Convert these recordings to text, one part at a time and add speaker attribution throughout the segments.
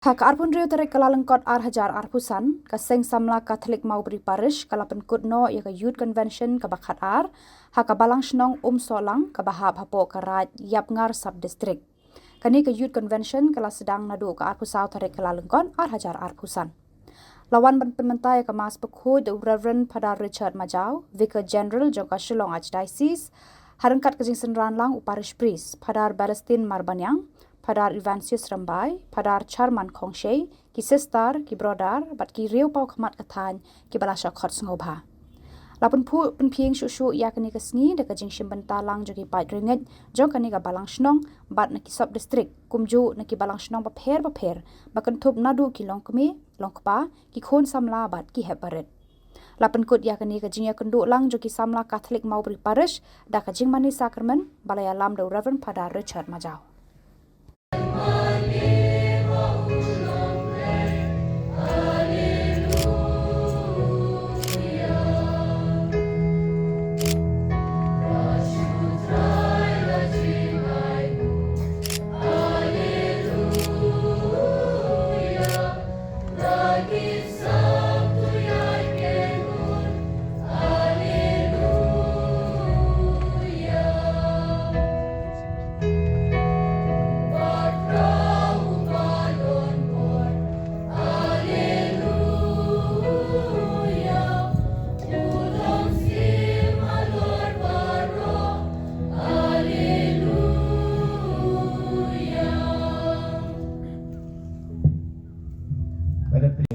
Speaker 1: Hak arpun rio tarik kalalengkot hajar arpusan, kaseng samla Katolik Maubri Parish kalapan kudno ya ka Youth Convention kabakat hak balang senong solang kabahap hapo karat yapngar sub-district. Kani ka Youth Convention kala sedang nadu ka arpusau tarik kalalengkot hajar arpusan. Lawan penmentai ka mas pekhud Reverend Padar Richard Majau, Vicar General Jongka Shillong Archdiocese, harangkat kajing senran lang uparish priest Padar Balestin Marbanyang, Padar Ivansius Rambai, Padar Charman Kongshay, ki sister, ki brodar, bat ki riu pau kamat katan, ki balasha khot ngobha. Lapun pu penpieng shushu ya kani kasngi de kajing shimbenta lang jogi pat ringet, jong kani ka balang shnong, bat na ki sub district, kumju na ki balang shnong paper, bakan tup nadu ki longkmi, longkpa, ki khon samla bat ki heparet. Lapan kut ya kani kajing ya kenduk lang jogi samla Katolik Maubri Parish, da kajing mani sakramen, balaya lam do Reverend Padar Richard Majau.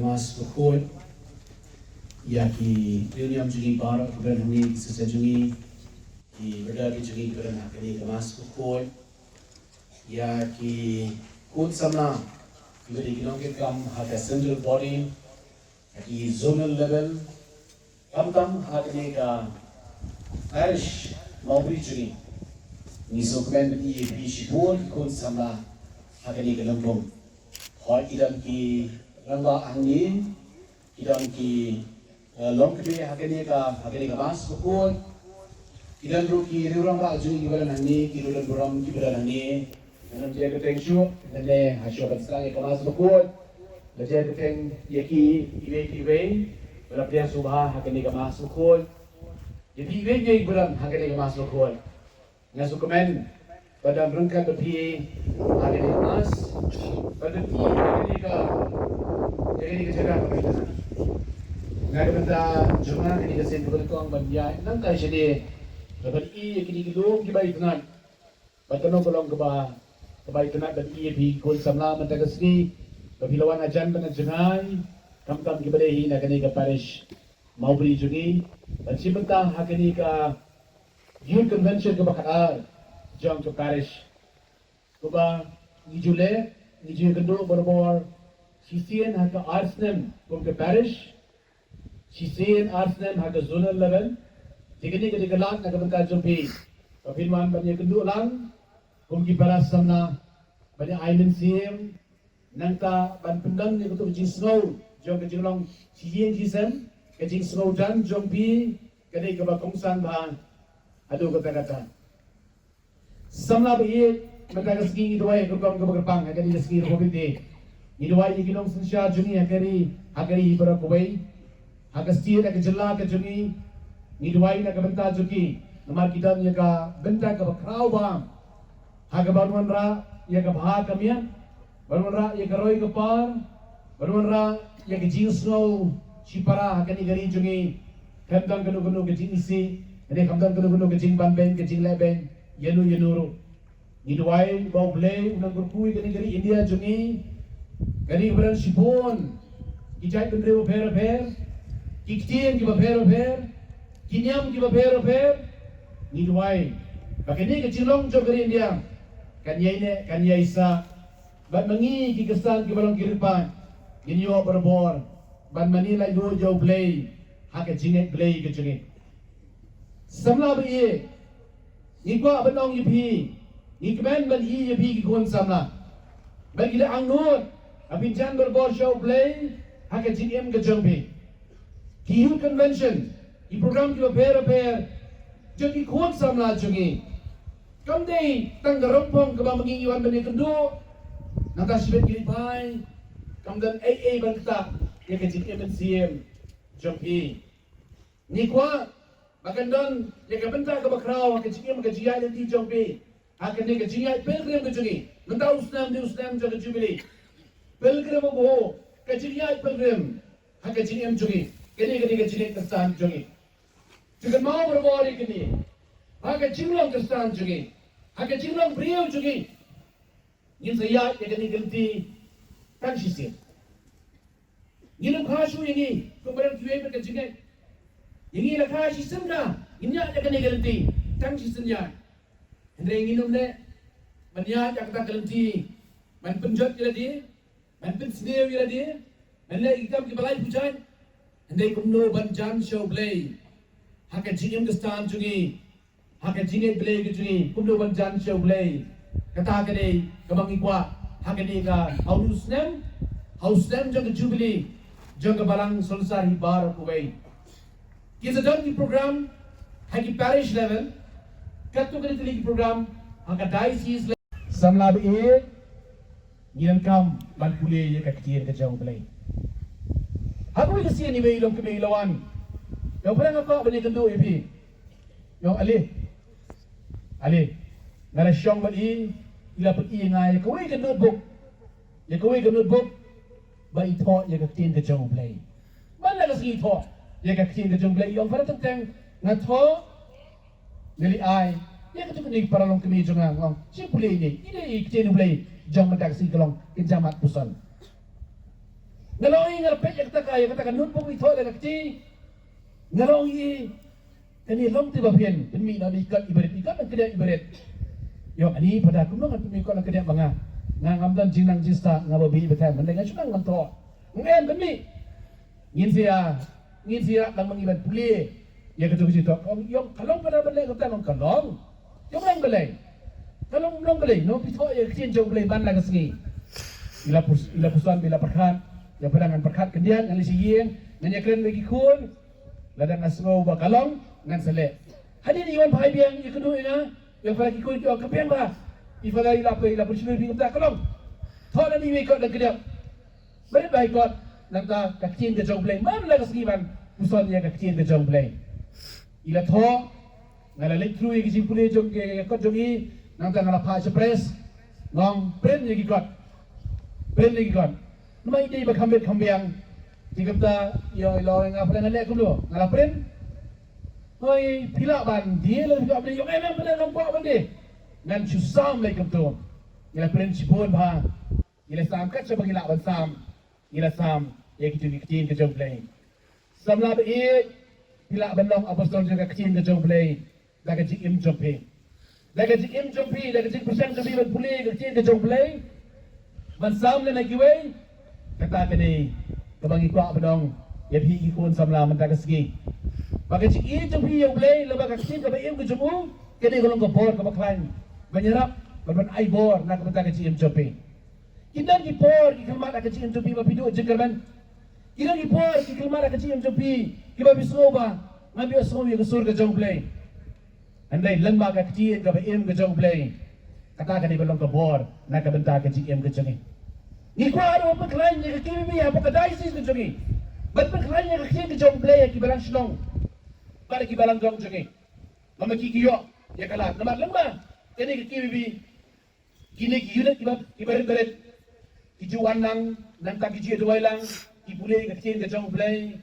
Speaker 2: Mas bukod ya ki William jungi bara keberan ni sesa jungi ki berda ki jungi keberan hakani mas bukod ya ki kod samna ki kilong ke kam hata central body ki zonal level kam hakani ka parish Maubri jungi ni so keberan ni bi shibol kod samna hakani ke lambong hoi idam ki rangga angin kidang ki longkebe hakani ka mas bukod kidang ru ki riurang ba juni ki balan hani ki rulan buram ki balan hani nanam je ke tengshu nane hasyo ka sang ka mas bukod le je ke teng yaki iwe bala dia subha hakani ka mas bukod jadi iwe buram hakani ka mas bukod ngasu komen pada berangkat berpi hakani mas pada ti hakani ka jadi kejagaan pemerintah. Nggak benda cuma ini kesin berkong banyak. Nangkai jadi dapat kini gelung kibai tenat. Batano kolong kibai tenat dan bi kol samla mentakasni. Kapilawan ajan bena jenai. Kam kibadehi nak kini ke parish Maubri jungi. Dan si bentang hakini ke Youth Convention ke Bakar. Jom ke parish. Kuba ni Jule kenduk berbor. Sisian haka Arsenal from the parish. Sisian Arsenal haka zonal level. Jika ni kelang nak berkat jumpi. Firman banyak kenduk lang. Kumki baras samna banyak island sim. Nangka ban pendang ni kutu kecing snow. Jom kecing long sisian jisem. Kecing snow dan jumpi. Kadai kebakongsan bahan. Aduh kata-kata. Samna bayi mereka ski doai kurang keberpang. Kadai ski robiti. Niduai ikinong sensya jungi hakari berakubai hakastir nak jela ke jungi niduai nak benta jungi namar kita ni ka benta ka bakrau bang hagabarwan ra ya ka bha kamian barwan ra ya ka roi ka par barwan ra ya ka jinsno chipara hakani gari jungi kandang kanu ke jinisi ane kandang kanu ke jing banben ke jing leben yenuru niduai bau blei unang kurkui kani gari India jungi Gani keberan sipon, kijai kendrewa per, kiktian kiba per, kinyam kiba per, ni duai. Bakini kecilong jo keri India, kanya isa, ban mangi kikesan kibalong kiripan, ginyo berbor, ban manila yo jo blay, haka jinget blay kecingit. Samla biye, ni kwa benong yipi, ni kemen ban yipi kikun samla, ban gila angnut. Abinjan berbor show play haka GM ke jumpi. Ki Youth Convention, ki program ki pair, jadi khot samla jungi. Kamdei tanggarompong kaba maging iwan bani kendo nakasibet kini pai kemudian AA bangsa ya ke MNCM jompi ni kwa makan don ya ke benta ke bakrau ke JM ke GI dan di jompi akan ni ke GI pilgrim ke jungi mentau usnam di usnam ke jubilee pilgrim bo ke GI pilgrim ke JM jungi kini ke JI kestan jungi juga mau berbalik ini agak jinglang kestan jungi agak jinglang beliau jungi ini saya ya kini ganti kan sisi ini khas ini kemudian QA berkejian ini lah khas sistem dah ini ada kena ganti kan sistemnya hendra ini nomor banyak yang kita ganti man penjat jadi man pensnew jadi man le ikam ke balai pujan hendra kumno banjan show play hak GM kestan jungi hak GM play ke jungi kumno banjan show play kata kene kebang ikwa hak ni ka hausnem jaga jubilee jaga balang solsar hibar kuwai kita dalam di program hagi parish level katu kali teli program hak diocese samlab e ngilan kam ban pule ye ka ktir ka jauh belai aku ke sini be ilong ke be ilawan yo pernah ngako bani kendo e bi yo ali ngara syong bali ila pergi ngai kawai ke notebook ya kawai ke notebook ba ito ya ka tin ke jong play man la si ito ya ka tin ke jong play yung para tentang ngato nili ai ya ka tu ni para long kemi jong ang simple ni ini tin play jong madak si kalong kinjamat pusan ngaloi ngar pe ya kata notebook ito la ka ti ngaloi kani long ti ba pian mi na ikat ibarat ang kedai ibarat yo ani pada kuno kan pemikir nak kedek banga ngamdan jinang jista ngababi betai mendengar sunang manto ngem kami ngin sia lang mengibat puli ya ketu situ yo kalong pada belai kata long kalong yo lang belai kalong long belai no pito ya kien jong belai ban la kesini ila pusan bila perkat ya pedangan perkat kendian yang lisieng nanya keren bagi kun ladang asmo ba kalong ngan sele hadir iwan pai biang ikudu ina yang lagi kau itu kepiang bah, ifala ila bersih bingung tak kalong, thor ni mereka nak kerja, beri baik kot, nanti kacin ke jong play, mana lagi sekian, pusan yang kacin ke jong play, ila thor, ngala lek through yang simpulnya jong ke kot jongi, nanti ngala pas press, ngong print lagi kot, nama ide berkambing kambiang, jika kita yo ilo yang apa yang lek dulu, ngala print. Hoi pilak ban dia lebih tak boleh. Yang memang benar nampak benda. Dan susam lagi kebetul. Ialah prinsipun bah. Ialah sam kat siapa pilak ban sam. Ialah sam yang kita kecil ke jom play. Sam lah beik pilak ban long apostol juga kecil ke jom play. Dah kecil im jompi. Dah kecil persen kecil ban pulih kecil ke jom play. Ban sam le nak kiwei. Kata kini kebang ikut bedong. Ya pergi ikut sam lah mentang segi. Bagi cik itu yang boleh lebih kecil ke bayam ke jemu, kini kalau kebor ke baklan, menyerap berban aibor nak kebetulan kecil jopi. Kita di por di kelmat kecil jopi bapidu jengkerman. Kita di por di kelmat kecil jopi, kita bisoba ngambil semua yang kesur ke jong play. Andai lembah kecil ke bayam ke jong play, katakan di belum kebor nak kebetulan kecil ke jemi. Ni kau ada apa kelain yang kini apa kedai sih ke jemi. Betul kelain yang kecil ke jong play yang kibalan senong. Pada kibalang jong jengi, mama kikiyo, ya kalah. Nama lembah, kini kikibi, kini kiyunet kibaret, kijuan lang, nang kijiyo duway lang, kipulay kecil ke jong play,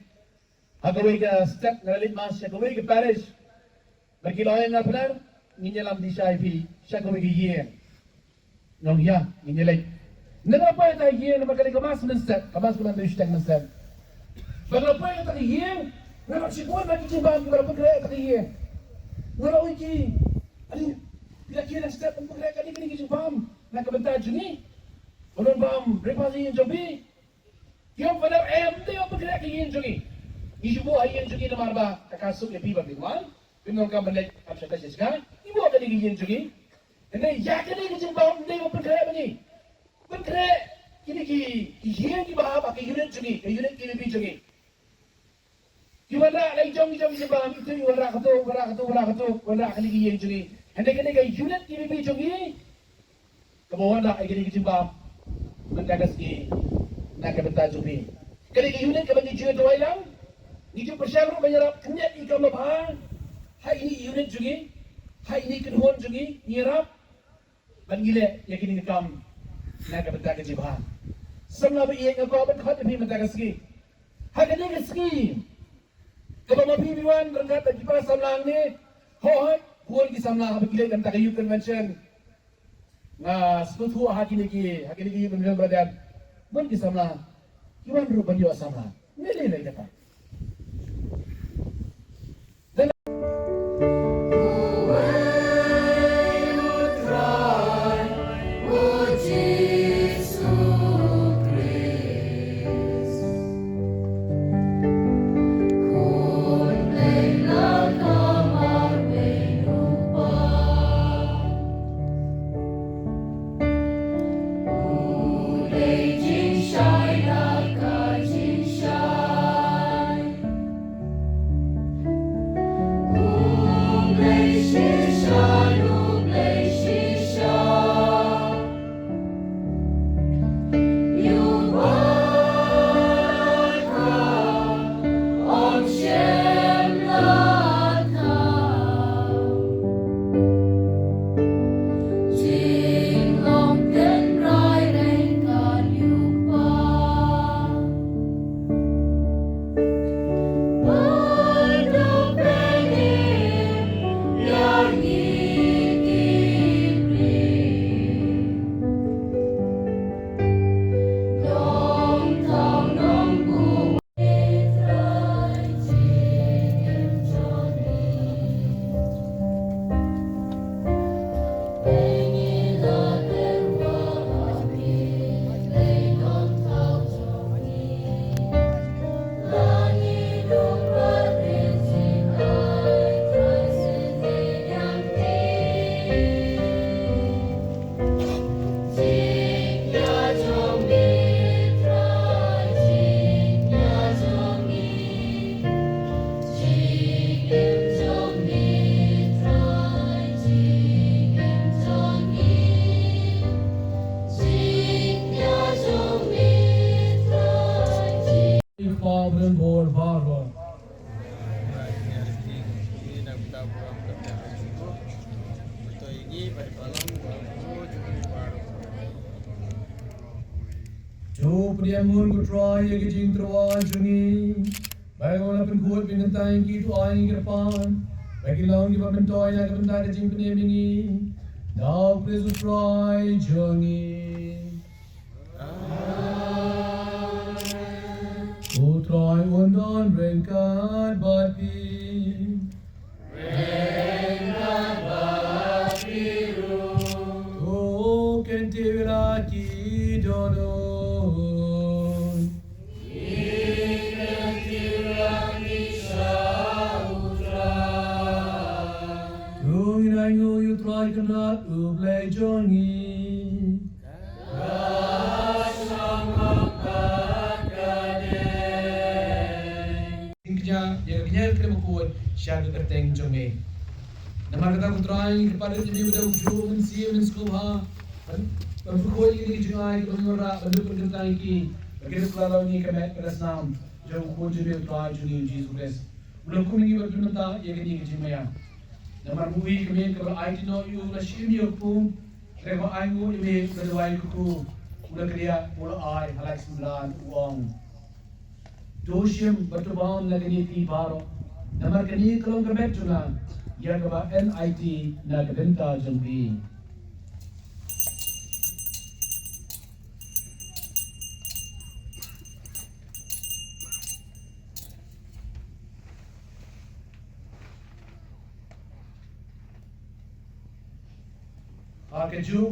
Speaker 2: hagaway ke step ngalalit mas, hagaway ke parish, berkiloy nga pelar, nginyalam di siya ipi, siya gaway ke yen, nong ya, nginyalay. Nagapa yung tayo yen, naman kamas ng step, kamas ko lang doon siya ng step. Nagapa yung tayo yen, nak sibuan lagi cimbang kita bergerak tadi ye. Ngala uji. Ani bila kira step bergerak kali kini cimbang nak kebentar juni. Ulun bam repasi yang jobi. Yang pada dia bergerak kini juni. Ibu ayah juni nama ba kakasuk ya piba biwan. Bingung kam balik apa kata sekarang. Ibu ada di kini juni. Ini ya kini cimbang dia bergerak ni. Bergerak kini yang bahaba ke unit juni, unit kini bi juni. Iwala lagi jom sebab itu iwala kata kali yang juni. Anda kena gay unit ini bi jongi. Kebawa dah kali jembam mendagas ni. na kabenta jubi. Kali ke unit ka bagi jual doai lang. Ngiju persyaratan menyerap kenyat ikam lebah. Hai ini unit jugi. Hai ini kenhon jugi nyerap. Ban gile yakin ikam na kabenta ke jibah. Semla bi ek ko ban khat bi mata gaski. Ha kani gaski. Kalau mapi biwan renggat lagi pas samlang ni, hoi buat ki samlang apa gile kan tak youth convention. Nah, sesuatu hakini ki youth convention berada. Buat ki samlang. Kiwan rupan yo samlang. Mele lagi dapat.
Speaker 3: Father Lord Father. Jo priamun gutrai ye jing trawan jungi. Bagon apen kuat pingantain ki tu ai kerpan. Bagi long di papen toy na kebentar jing penemingi. Now praise try jungi. Utrai undan rengkat bati. Rengkat bati ru. Tu kentiwiraki donon. Ikentiwiraki sautrai. Tu inangu utrai kenat ublay jongi. Yang kena kuat syar keteng jome. Nama kata kutrain kepada jadi betul jom siam skubha. Berkuat ini jungai bermura bentuk perkentaan ini. Bagaimana kalau ini kemet perasaan jauh kuat jadi utrai jadi Jesus. Belum kau ini berjumpa yang ini kecimaya. Nama bui kemet kalau IT no you nasiam you pun. Reba ayu ini berdoai kuku. Ulah kerja ulah ay halak sembilan uang. Dosyam bertubang lagi di baro. Nama kini kalau kemet cuna. Ya keba NIT na kebenta jumpi. Keju